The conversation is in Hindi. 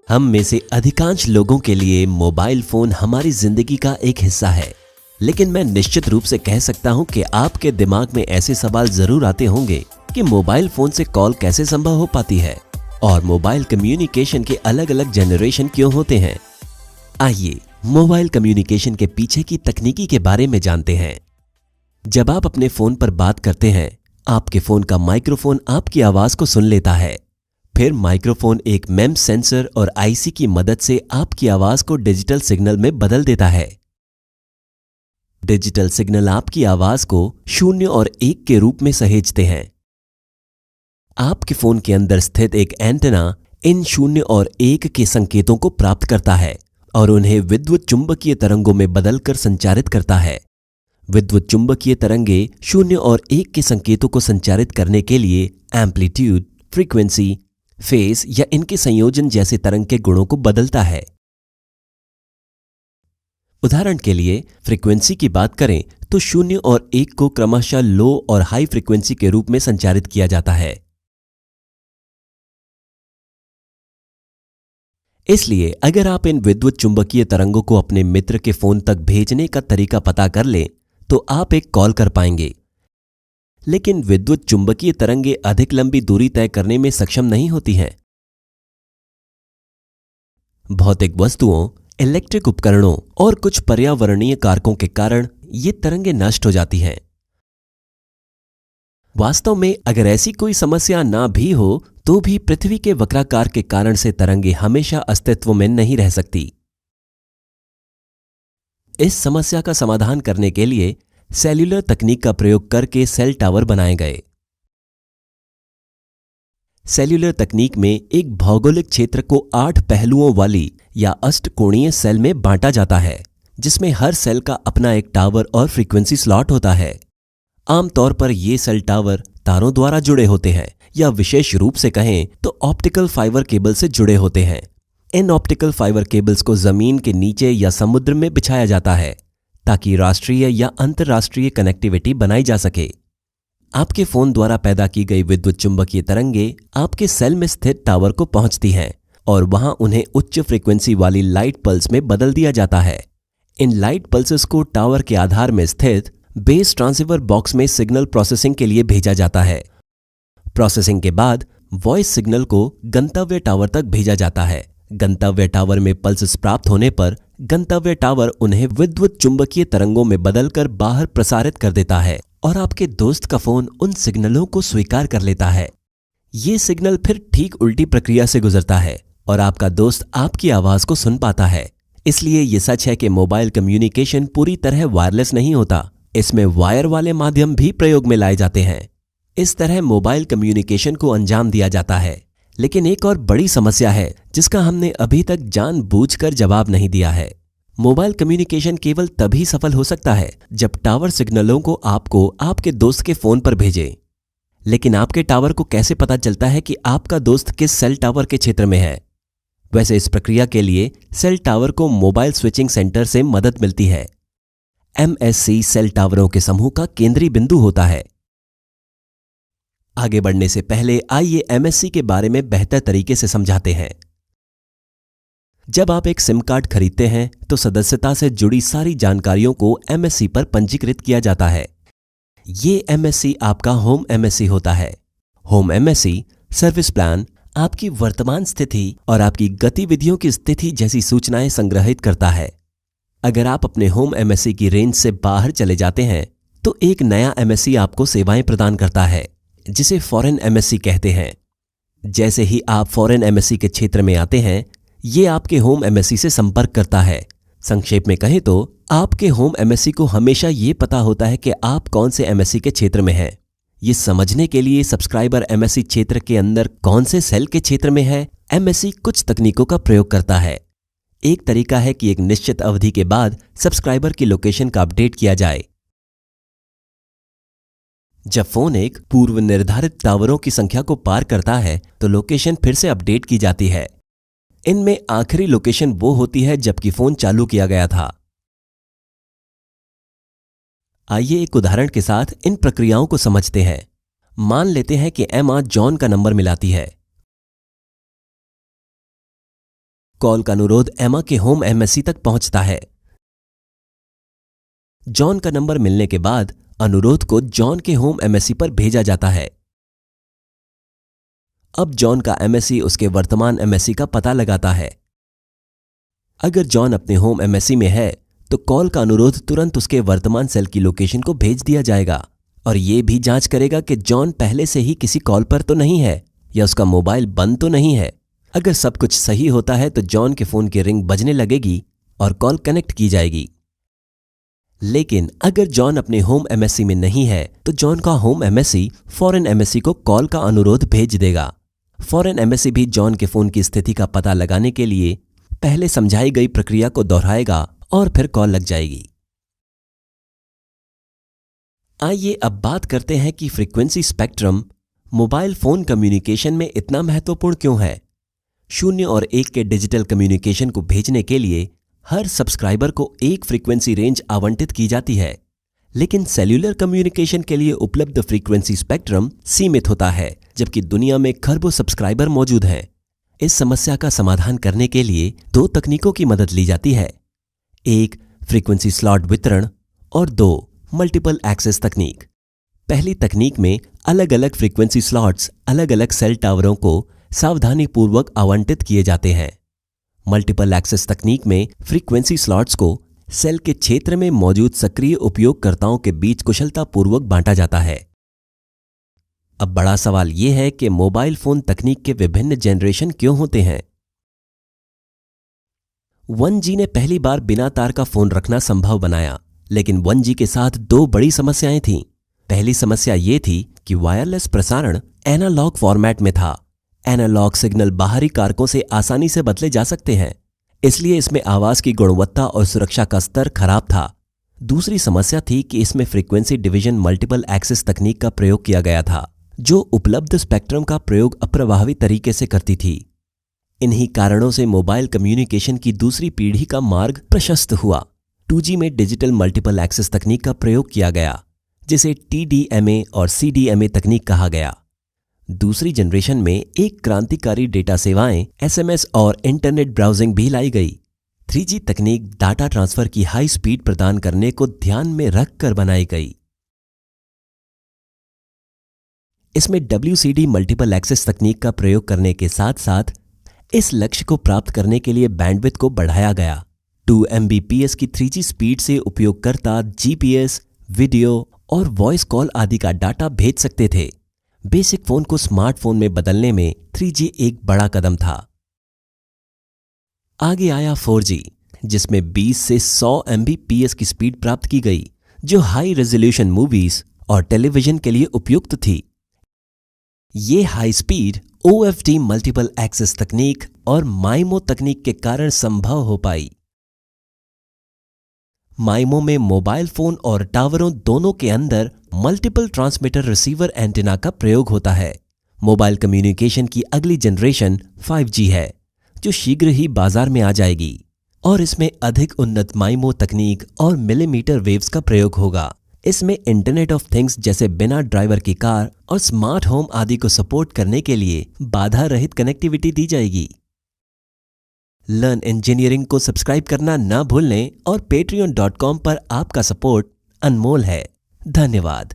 हम में से अधिकांश लोगों के लिए मोबाइल फोन हमारी जिंदगी का एक हिस्सा है, लेकिन मैं निश्चित रूप से कह सकता हूं कि आपके दिमाग में ऐसे सवाल जरूर आते होंगे कि मोबाइल फोन से कॉल कैसे संभव हो पाती है और मोबाइल कम्युनिकेशन के अलग अलग जनरेशन क्यों होते हैं। आइए मोबाइल कम्युनिकेशन के पीछे की तकनीकी के बारे में जानते हैं। जब आप अपने फोन पर बात करते हैं, आपके फोन का माइक्रोफोन आपकी आवाज को सुन लेता है। फिर माइक्रोफोन एक मेम्स सेंसर और आईसी की मदद से आपकी आवाज को डिजिटल सिग्नल में बदल देता है। डिजिटल सिग्नल आपकी आवाज को 0 और 1 के रूप में सहेजते हैं। आपके फोन के अंदर स्थित एक एंटेना इन 0 और 1 के संकेतों को प्राप्त करता है और उन्हें विद्युत चुंबकीय तरंगों में बदलकर संचारित करता है। विद्युत चुंबकीय तरंगे 0 और 1 के संकेतों को संचारित करने के लिए एम्पलीट्यूड, फ्रीक्वेंसी, फेज या इनके संयोजन जैसे तरंग के गुणों को बदलता है। उदाहरण के लिए फ्रीक्वेंसी की बात करें तो 0 और 1 को क्रमशः लो और हाई फ्रीक्वेंसी के रूप में संचारित किया जाता है। इसलिए अगर आप इन विद्युत चुंबकीय तरंगों को अपने मित्र के फोन तक भेजने का तरीका पता कर लें तो आप एक कॉल कर पाएंगे। लेकिन विद्युत चुंबकीय तरंगे अधिक लंबी दूरी तय करने में सक्षम नहीं होती हैं। भौतिक वस्तुओं, इलेक्ट्रिक उपकरणों और कुछ पर्यावरणीय कारकों के कारण ये तरंगे नष्ट हो जाती हैं। वास्तव में अगर ऐसी कोई समस्या ना भी हो तो भी पृथ्वी के वक्राकार के कारण से तरंगे हमेशा अस्तित्व में नहीं रह सकती। इस समस्या का समाधान करने के लिए सेल्यूलर तकनीक का प्रयोग करके सेल टावर बनाए गए। सेल्यूलर तकनीक में एक भौगोलिक क्षेत्र को 8 पहलुओं वाली या अष्टकोणीय सेल में बांटा जाता है, जिसमें हर सेल का अपना एक टावर और फ्रीक्वेंसी स्लॉट होता है। आमतौर पर ये सेल टावर तारों द्वारा जुड़े होते हैं या विशेष रूप से कहें तो ऑप्टिकल फाइबर केबल से जुड़े होते हैं। इन ऑप्टिकल फाइबर केबल्स को जमीन के नीचे या समुद्र में बिछाया जाता है ताकि राष्ट्रीय या अंतर्राष्ट्रीय कनेक्टिविटी बनाई जा सके। आपके फोन द्वारा पैदा की गई विद्युत चुंबकीय तरंगे आपके सेल में स्थित टावर को पहुंचती हैं और वहां उन्हें उच्च फ्रीक्वेंसी वाली लाइट पल्स में बदल दिया जाता है। इन लाइट पल्सेस को टावर के आधार में स्थित बेस ट्रांसीवर बॉक्स में सिग्नल प्रोसेसिंग के लिए भेजा जाता है। प्रोसेसिंग के बाद वॉइस सिग्नल को गंतव्य टावर तक भेजा जाता है। गंतव्य टावर में पल्सेस प्राप्त होने पर गंतव्य टावर उन्हें विद्युत चुंबकीय तरंगों में बदलकर बाहर प्रसारित कर देता है और आपके दोस्त का फोन उन सिग्नलों को स्वीकार कर लेता है। ये सिग्नल फिर ठीक उल्टी प्रक्रिया से गुजरता है और आपका दोस्त आपकी आवाज को सुन पाता है। इसलिए ये सच है कि मोबाइल कम्युनिकेशन पूरी तरह वायरलेस नहीं होता। इसमें वायर वाले माध्यम भी प्रयोग में लाए जाते हैं। इस तरह मोबाइल कम्युनिकेशन को अंजाम दिया जाता है। लेकिन एक और बड़ी समस्या है जिसका हमने अभी तक जानबूझकर जवाब नहीं दिया है। मोबाइल कम्युनिकेशन केवल तभी सफल हो सकता है जब टावर सिग्नलों को आपको आपके दोस्त के फोन पर भेजे। लेकिन आपके टावर को कैसे पता चलता है कि आपका दोस्त किस सेल टावर के क्षेत्र में है? वैसे इस प्रक्रिया के लिए सेल टावर को मोबाइल स्विचिंग सेंटर से मदद मिलती है। MSC सेल टावरों के समूह का केंद्रीय बिंदु होता है। आगे बढ़ने से पहले आइए MSC के बारे में बेहतर तरीके से समझाते हैं। जब आप एक सिम कार्ड खरीदते हैं तो सदस्यता से जुड़ी सारी जानकारियों को MSC पर पंजीकृत किया जाता है। ये MSC आपका होम MSC होता है। होम MSC सर्विस प्लान आपकी वर्तमान स्थिति और आपकी गतिविधियों की स्थिति जैसी सूचनाएं संग्रहित करता है। अगर आप अपने होम MSC की रेंज से बाहर चले जाते हैं तो एक नया MSC आपको सेवाएं प्रदान करता है, जिसे फॉरेन MSC कहते हैं। जैसे ही आप फॉरेन MSC के क्षेत्र में आते हैं, ये आपके होम MSC से संपर्क करता है। संक्षेप में कहें तो आपके होम MSC को हमेशा ये पता होता है कि आप कौन से MSC के क्षेत्र में हैं। ये समझने के लिए सब्सक्राइबर MSC क्षेत्र के अंदर कौन से सेल के क्षेत्र में है, MSC कुछ तकनीकों का प्रयोग करता है। एक तरीका है कि एक निश्चित अवधि के बाद सब्सक्राइबर की लोकेशन का अपडेट किया जाए। जब फोन एक पूर्व निर्धारित टावरों की संख्या को पार करता है तो लोकेशन फिर से अपडेट की जाती है। इनमें आखिरी लोकेशन वो होती है जबकि फोन चालू किया गया था। आइए एक उदाहरण के साथ इन प्रक्रियाओं को समझते हैं। मान लेते हैं कि एमा जॉन का नंबर मिलाती है। कॉल का अनुरोध एमा के होम एमएससी तक पहुंचता है। जॉन का नंबर मिलने के बाद अनुरोध को जॉन के होम एमएससी पर भेजा जाता है। अब जॉन का एमएससी उसके वर्तमान एमएससी का पता लगाता है। अगर जॉन अपने होम एमएससी में है तो कॉल का अनुरोध तुरंत उसके वर्तमान सेल की लोकेशन को भेज दिया जाएगा और यह भी जांच करेगा कि जॉन पहले से ही किसी कॉल पर तो नहीं है या उसका मोबाइल बंद तो नहीं है। अगर सब कुछ सही होता है तो जॉन के फोन की रिंग बजने लगेगी और कॉल कनेक्ट की जाएगी। लेकिन अगर जॉन अपने होम एमएससी में नहीं है तो जॉन का होम एमएससी फॉरेन एमएससी को कॉल का अनुरोध भेज देगा। फॉरेन एमएससी भी जॉन के फोन की स्थिति का पता लगाने के लिए पहले समझाई गई प्रक्रिया को दोहराएगा और फिर कॉल लग जाएगी। आइए अब बात करते हैं कि frequency spectrum mobile phone communication में इतना महत्वपूर्ण क्यों है। 0 और 1 के डिजिटल कम्युनिकेशन को भेजने के लिए हर सब्सक्राइबर को एक फ्रीक्वेंसी रेंज आवंटित की जाती है, लेकिन सेल्यूलर कम्युनिकेशन के लिए उपलब्ध फ्रीक्वेंसी स्पेक्ट्रम सीमित होता है, जबकि दुनिया में खरबों सब्सक्राइबर मौजूद हैं। इस समस्या का समाधान करने के लिए 2 तकनीकों की मदद ली जाती है, 1 फ्रीक्वेंसी स्लॉट वितरण और 2 मल्टीपल एक्सेस तकनीक। पहली तकनीक में अलग अलग फ्रीक्वेंसी स्लॉट्स अलग अलग सेल टावरों को सावधानीपूर्वक आवंटित किए जाते हैं। मल्टीपल एक्सेस तकनीक में फ्रीक्वेंसी स्लॉट्स को सेल के क्षेत्र में मौजूद सक्रिय उपयोगकर्ताओं के बीच कुशलतापूर्वक बांटा जाता है। अब बड़ा सवाल यह है कि मोबाइल फोन तकनीक के विभिन्न जनरेशन क्यों होते हैं। 1G ने पहली बार बिना तार का फोन रखना संभव बनाया, लेकिन 1G के साथ 2 बड़ी समस्याएं थीं। पहली समस्या यह थी कि वायरलेस प्रसारण एनालॉग फॉर्मेट में था। एनालॉग सिग्नल बाहरी कारकों से आसानी से बदले जा सकते हैं, इसलिए इसमें आवाज की गुणवत्ता और सुरक्षा का स्तर खराब था। दूसरी समस्या थी कि इसमें फ्रीक्वेंसी डिवीजन मल्टीपल एक्सेस तकनीक का प्रयोग किया गया था, जो उपलब्ध स्पेक्ट्रम का प्रयोग अप्रभावी तरीके से करती थी। इन्हीं कारणों से मोबाइल कम्युनिकेशन की दूसरी पीढ़ी का मार्ग प्रशस्त हुआ। 2G में डिजिटल मल्टीपल एक्सेस तकनीक का प्रयोग किया गया, जिसे TDMA और CDMA तकनीक कहा गया। दूसरी जनरेशन में एक क्रांतिकारी डेटा सेवाएं SMS और इंटरनेट ब्राउजिंग भी लाई गई। 3G तकनीक डाटा ट्रांसफर की हाई स्पीड प्रदान करने को ध्यान में रखकर बनाई गई। इसमें WCD मल्टीपल एक्सेस तकनीक का प्रयोग करने के साथ साथ इस लक्ष्य को प्राप्त करने के लिए बैंडविड्थ को बढ़ाया गया। 2 Mbps की 3G स्पीड से उपयोगकर्ता GPS, वीडियो और वॉइस कॉल आदि का डाटा भेज सकते थे। बेसिक फोन को स्मार्टफोन में बदलने में 3G एक बड़ा कदम था। आगे आया 4G, जिसमें 20 से 100 Mbps की स्पीड प्राप्त की गई, जो हाई रेजोल्यूशन मूवीज और टेलीविजन के लिए उपयुक्त थी। ये high speed OFD multiple access तकनीक और माइमो तकनीक के कारण संभव हो पाई। माइमो में मोबाइल फोन और टावरों दोनों के अंदर मल्टीपल ट्रांसमीटर रिसीवर एंटीना का प्रयोग होता है। मोबाइल कम्युनिकेशन की अगली जनरेशन 5G है, जो शीघ्र ही बाजार में आ जाएगी और इसमें अधिक उन्नत माइमो तकनीक और मिलीमीटर वेव्स का प्रयोग होगा। इसमें इंटरनेट ऑफ थिंग्स जैसे बिना ड्राइवर की कार और स्मार्ट होम आदि को सपोर्ट करने के लिए बाधा रहित कनेक्टिविटी दी जाएगी। लर्न इंजीनियरिंग को सब्सक्राइब करना न भूलें और patreon.com पर आपका सपोर्ट अनमोल है। धन्यवाद।